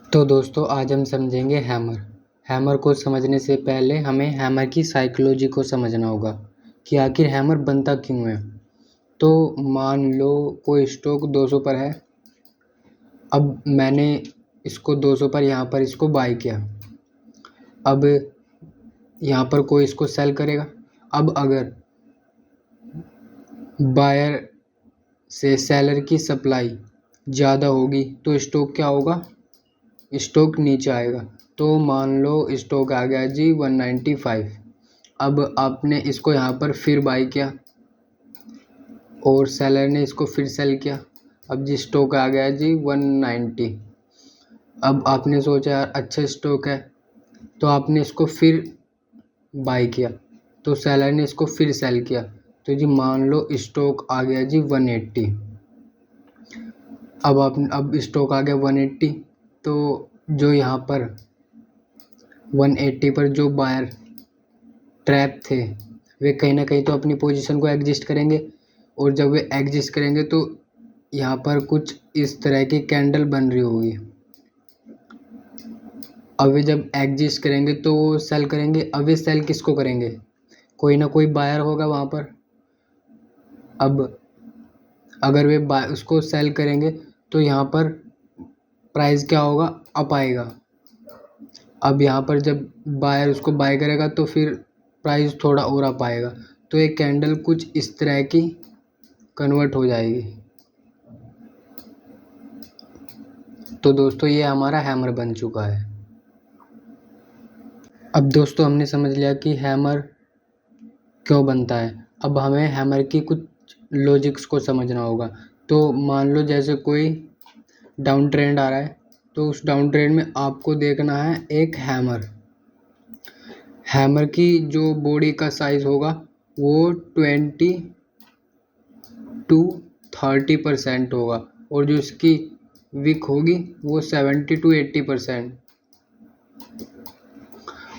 तो दोस्तों आज हम समझेंगे हैमर। हैमर को समझने से पहले हमें हैमर की साइकोलॉजी को समझना होगा कि आखिर हैमर बनता क्यों है। तो मान लो कोई स्टॉक 200 पर है। अब मैंने इसको 200 पर यहाँ पर इसको बाय किया। अब यहाँ पर कोई इसको सेल करेगा। अब अगर बायर से सेलर की सप्लाई ज़्यादा होगी तो स्टॉक क्या होगा, स्टॉक नीचे आएगा। तो मान लो स्टॉक आ गया जी 195। अब आपने इसको यहाँ पर फिर बाय किया और सेलर ने इसको फिर सेल किया। अब जी स्टॉक आ गया जी 190। अब आपने सोचा यार अच्छा स्टॉक है तो आपने इसको फिर बाय किया, तो सेलर ने इसको फिर सेल किया। तो जी मान लो स्टॉक आ गया जी 180। अब स्टॉक आ गया 180, तो जो यहाँ पर 180 पर जो बायर ट्रैप थे वे कहीं ना कहीं तो अपनी पोजीशन को एडजस्ट करेंगे, और जब वे एडजस्ट करेंगे तो यहाँ पर कुछ इस तरह की कैंडल बन रही होगी। अब वे जब एडजस्ट करेंगे तो वो सेल करेंगे। अब वे सेल किसको करेंगे, कोई ना कोई बायर होगा वहाँ पर। अब अगर वे उसको सेल करेंगे तो यहाँ पर प्राइस क्या होगा, अप आएगा। अब यहाँ पर जब बायर उसको बाय करेगा तो फिर प्राइस थोड़ा और अप आएगा। तो ये कैंडल कुछ इस तरह की कन्वर्ट हो जाएगी। तो दोस्तों ये हमारा हैमर बन चुका है। अब दोस्तों हमने समझ लिया कि हैमर क्यों बनता है। अब हमें हैमर की कुछ लॉजिक्स को समझना होगा। तो मान लो जैसे कोई डाउन ट्रेंड आ रहा है, तो उस डाउन ट्रेंड में आपको देखना है एक हैमर की जो बॉडी का साइज़ होगा वो 20 to 30% होगा, और जो इसकी विक होगी वो 70 to 80%।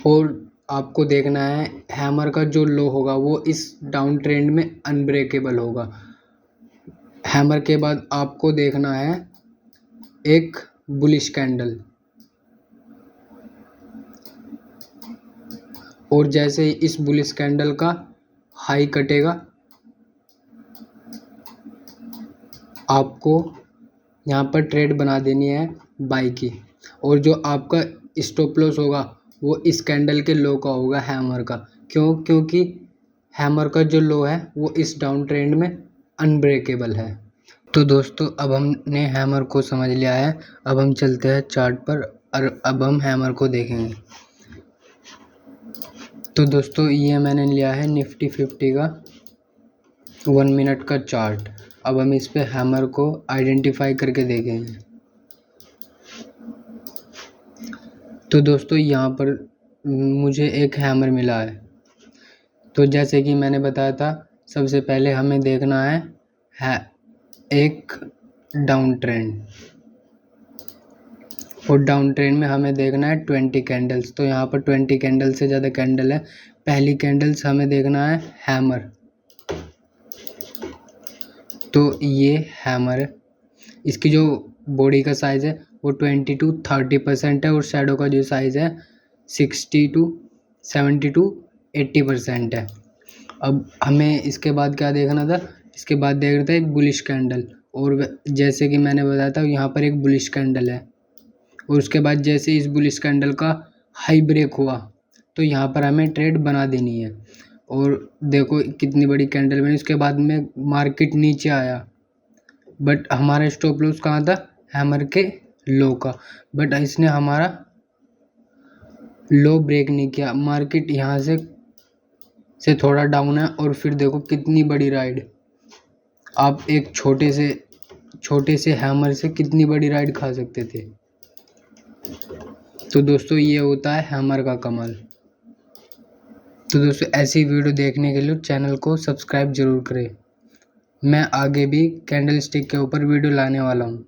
और आपको देखना है हैमर का जो लो होगा वो इस डाउन ट्रेंड में अनब्रेकेबल होगा। हैमर के बाद आपको देखना है एक बुलिश कैंडल, और जैसे ही इस बुलिश कैंडल का हाई कटेगा आपको यहाँ पर ट्रेड बना देनी है बाई की, और जो आपका स्टॉप लॉस होगा वो इस कैंडल के लो का होगा हैमर का। क्योंकि हैमर का जो लो है वो इस डाउन ट्रेंड में अनब्रेकेबल है। तो दोस्तों अब हमने हैमर को समझ लिया है। अब हम चलते हैं चार्ट पर और अब हम हैमर को देखेंगे। तो दोस्तों ये मैंने लिया है निफ्टी 50 का 1 मिनट का चार्ट। अब हम इस पे हैमर को आइडेंटिफाई करके देखेंगे। तो दोस्तों यहाँ पर मुझे एक हैमर मिला है। तो जैसे कि मैंने बताया था, सबसे पहले हमें देखना है एक डाउन ट्रेंड, और डाउन ट्रेंड में हमें देखना है 20 कैंडल्स। तो यहाँ पर 20 कैंडल से ज़्यादा कैंडल है। पहली कैंडल्स हमें देखना है हैमर। तो ये हैमर है, इसकी जो बॉडी का साइज़ है वो 20 to 30% है, और शैडो का जो साइज़ है 60 to 70 to 80% है। अब हमें इसके बाद क्या देखना था, इसके बाद देखना था एक बुलिश कैंडल, और जैसे कि मैंने बताया था यहाँ पर एक बुलिश कैंडल है, और उसके बाद जैसे इस बुलिश कैंडल का हाई ब्रेक हुआ तो यहाँ पर हमें ट्रेड बना देनी है। और देखो कितनी बड़ी कैंडल बनी। उसके बाद में मार्केट नीचे आया, बट हमारा स्टॉप लॉस कहाँ था, हैमर के लो का, बट इसने हमारा लो ब्रेक नहीं किया। मार्केट यहाँ से थोड़ा डाउन है, और फिर देखो कितनी बड़ी राइड। आप एक छोटे से हैमर से कितनी बड़ी राइड खा सकते थे। तो दोस्तों ये होता है हैमर का कमाल। तो दोस्तों ऐसी वीडियो देखने के लिए चैनल को सब्सक्राइब ज़रूर करें। मैं आगे भी कैंडल स्टिक के ऊपर वीडियो लाने वाला हूँ।